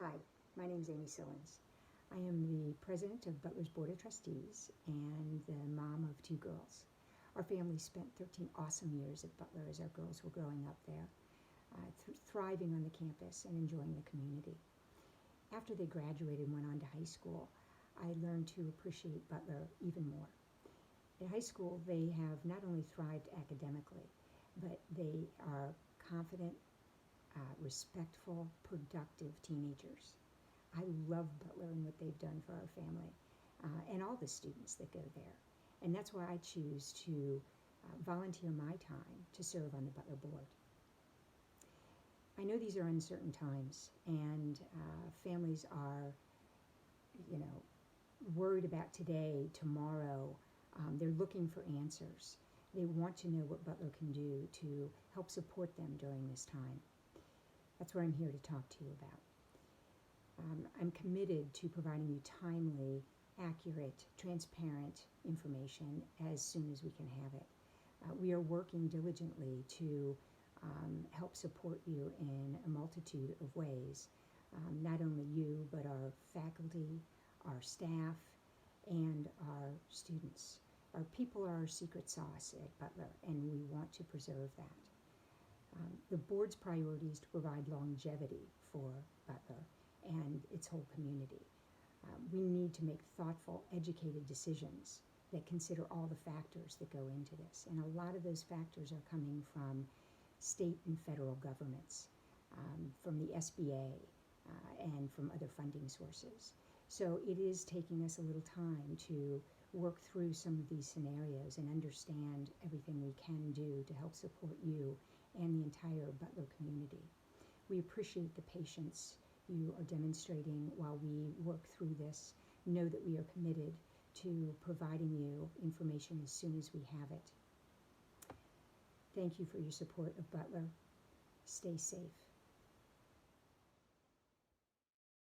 Hi, my name is Amy Sillins. I am the president of Butler's Board of Trustees and the mom of two girls. Our family spent 13 awesome years at Butler as our girls were growing up there, thriving on the campus and enjoying the community. After they graduated and went on to high school, I learned to appreciate Butler even more. At high school, they have not only thrived academically, but they are confident, respectful, productive teenagers. I love Butler and what they've done for our family and all the students that go there. And that's why I choose to volunteer my time to serve on the Butler board. I know these are uncertain times, and families are, worried about today, tomorrow. They're looking for answers. They want to know what Butler can do to help support them during this time. That's what I'm here to talk to you about. I'm committed to providing you timely, accurate, transparent information as soon as we can have it. We are working diligently to help support you in a multitude of ways. Not only you, but our faculty, our staff, and our students. Our people are our secret sauce at Butler, and we want to preserve that. The board's priority is to provide longevity for Butler and its whole community. We need to make thoughtful, educated decisions that consider all the factors that go into this. And a lot of those factors are coming from state and federal governments, from the SBA, and from other funding sources. So it is taking us a little time to work through some of these scenarios and understand everything we can do to help support you and the entire Butler community. We appreciate the patience you are demonstrating while we work through this. Know that we are committed to providing you information as soon as we have it. Thank you for your support of Butler. Stay safe.